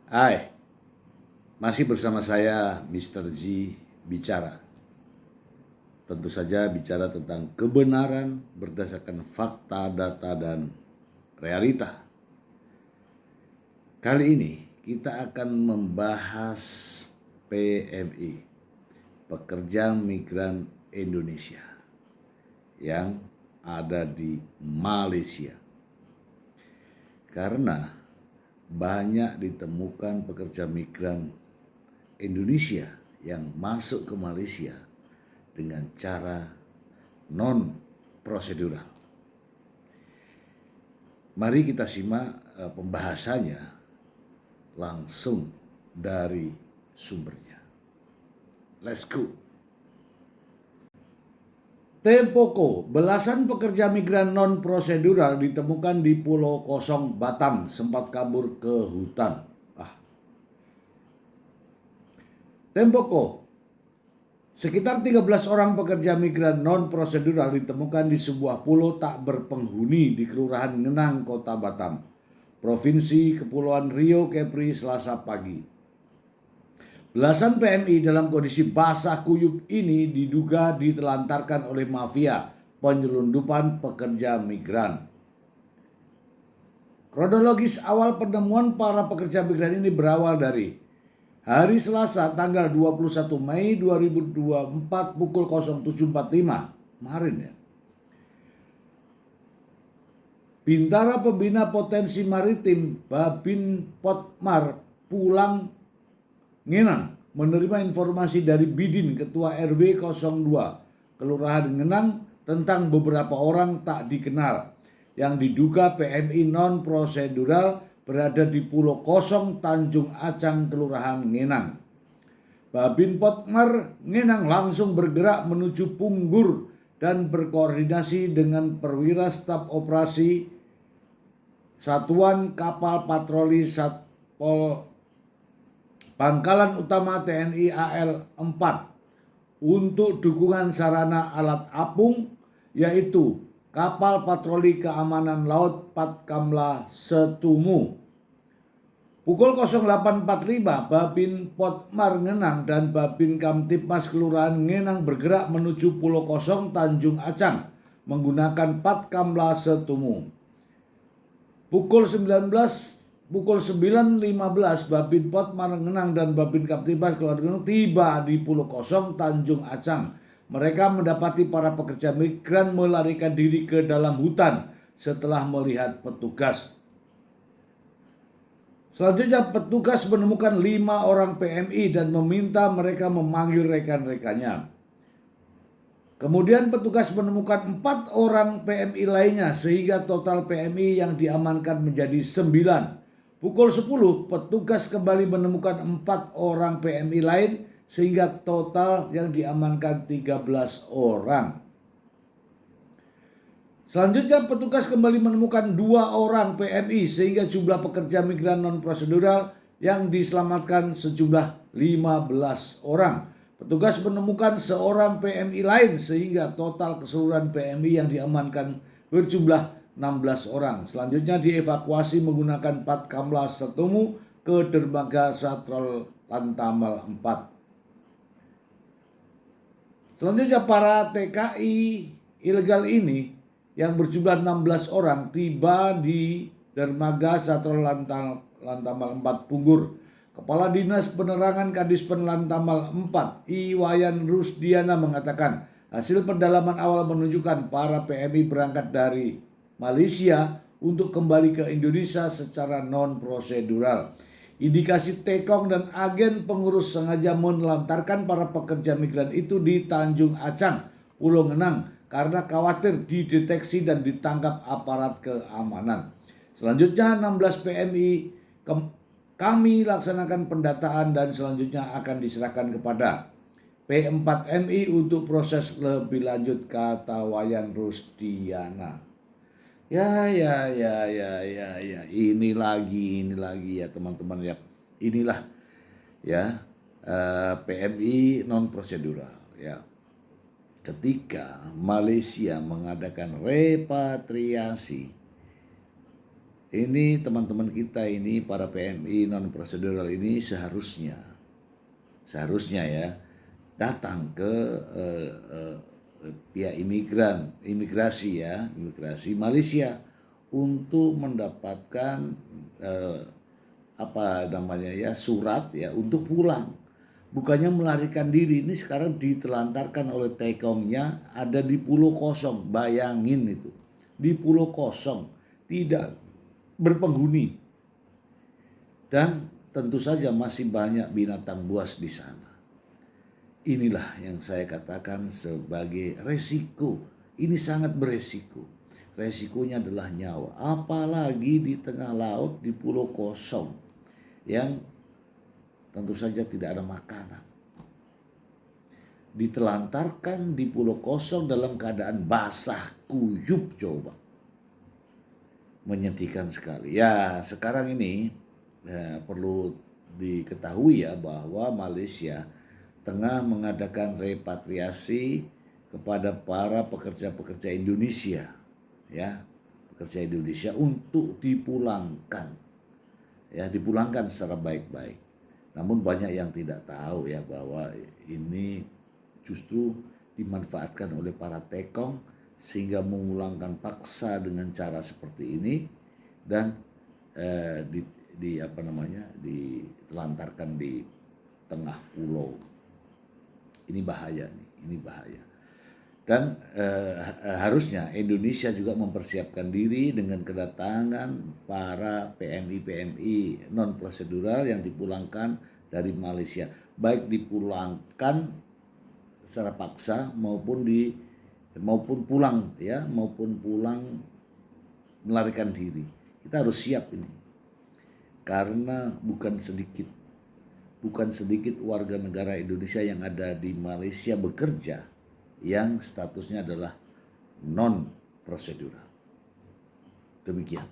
Hai, masih bersama saya Mr. G bicara. Tentu saja bicara tentang kebenaran berdasarkan fakta, data, dan realita. Kali ini kita akan membahas PMI, Pekerja Migran Indonesia, yang ada di Malaysia. Karena banyak ditemukan pekerja migran Indonesia yang masuk ke Malaysia dengan cara non-prosedural. Mari kita simak pembahasannya langsung dari sumbernya. Let's go. Tempoko, belasan pekerja migran non-prosedural ditemukan di Pulau Kosong, Batam, sempat kabur ke hutan. Tempoko, sekitar 13 orang pekerja migran non-prosedural ditemukan di sebuah pulau tak berpenghuni di Kelurahan Ngenang, Kota Batam, Provinsi Kepulauan Rio Kepri, Selasa pagi. Belasan PMI dalam kondisi basah kuyup ini diduga ditelantarkan oleh mafia penyelundupan pekerja migran. Kronologis awal penemuan para pekerja migran ini berawal dari hari Selasa tanggal 21 Mei 2024 pukul 07.45 kemarin ya. Bintara Pembina Potensi Maritim Babin Potmar Pulang Ngenang menerima informasi dari Bidin Ketua RW 02 Kelurahan Ngenang tentang beberapa orang tak dikenal yang diduga PMI non-prosedural berada di Pulau Kosong, Tanjung Acang, Kelurahan Ngenang. Babin Potmar Ngenang langsung bergerak menuju Punggur dan berkoordinasi dengan perwira staf operasi Satuan Kapal Patroli Satpol Pangkalan Utama TNI AL 4 untuk dukungan sarana alat apung, yaitu kapal patroli keamanan laut Patkamla Setumu. Pukul 08.45 Babin Potmar Ngenang dan Babin Kamtipmas Kelurahan Ngenang bergerak menuju Pulau Kosong Tanjung Acang menggunakan Patkamla Setumu. Pukul 9.15 Babin Potmar Ngenang dan Babin Kamtipmas Kelurahan Ngenang tiba di Pulau Kosong Tanjung Acang. Mereka mendapati para pekerja migran melarikan diri ke dalam hutan setelah melihat petugas. Selanjutnya petugas menemukan 5 orang PMI dan meminta mereka memanggil rekan-rekannya. Kemudian petugas menemukan 4 orang PMI lainnya sehingga total PMI yang diamankan menjadi 9. Pukul 10 petugas kembali menemukan 4 orang PMI lain sehingga total yang diamankan 13 orang. Selanjutnya petugas kembali menemukan 2 orang PMI sehingga jumlah pekerja migran non-prosedural yang diselamatkan sejumlah 15 orang. Petugas menemukan seorang PMI lain sehingga total keseluruhan PMI yang diamankan berjumlah 16 orang. Selanjutnya dievakuasi menggunakan Patkamla Setumu ke dermaga Satrol Lantamal 4. Selanjutnya para TKI ilegal ini yang berjumlah 16 orang tiba di dermaga Satrol Lantamal 4 Punggur. Kepala Dinas Penerangan Kadis Lantamal 4 Iwayan Rusdiana mengatakan hasil pendalaman awal menunjukkan para PMI berangkat dari Malaysia untuk kembali ke Indonesia secara non-prosedural. Indikasi tekong dan agen pengurus sengaja menelantarkan para pekerja migran itu di Tanjung Acang, Pulau Ngenang, karena khawatir dideteksi dan ditangkap aparat keamanan. Selanjutnya 16 PMI kami laksanakan pendataan dan selanjutnya akan diserahkan kepada P4MI untuk proses lebih lanjut, kata Wayan Rusdiana. Ya. Ini lagi ya teman-teman ya. Inilah ya PMI non prosedural ya. Ketika Malaysia mengadakan repatriasi Ini teman-teman kita ini, para PMI non prosedural ini seharusnya ya datang ke pihak imigrasi Malaysia untuk mendapatkan surat ya untuk pulang. Bukannya melarikan diri. Ini sekarang ditelantarkan oleh tekongnya ada di pulau kosong. Bayangin itu. Di pulau kosong. Tidak berpenghuni. Dan tentu saja masih banyak binatang buas di sana. Inilah yang saya katakan sebagai resiko. Ini sangat beresiko. Resikonya adalah nyawa. Apalagi di tengah laut di pulau kosong. Yang tentu saja tidak ada makanan. Ditelantarkan di pulau kosong dalam keadaan basah kuyup coba. Menyedihkan sekali. Ya sekarang ini perlu diketahui ya bahwa Malaysia tengah mengadakan repatriasi kepada para pekerja-pekerja Indonesia. Ya, pekerja Indonesia untuk dipulangkan. Ya, dipulangkan secara baik-baik. Namun banyak yang tidak tahu ya bahwa ini justru dimanfaatkan oleh para tekong sehingga memulangkan paksa dengan cara seperti ini dan ditelantarkan di tengah pulau. Ini bahaya nih, ini bahaya. Dan harusnya Indonesia juga mempersiapkan diri dengan kedatangan para PMI non prosedural yang dipulangkan dari Malaysia, baik dipulangkan secara paksa maupun pulang melarikan diri. Kita harus siap ini, karena bukan sedikit warga negara Indonesia yang ada di Malaysia bekerja yang statusnya adalah non prosedural. Demikian.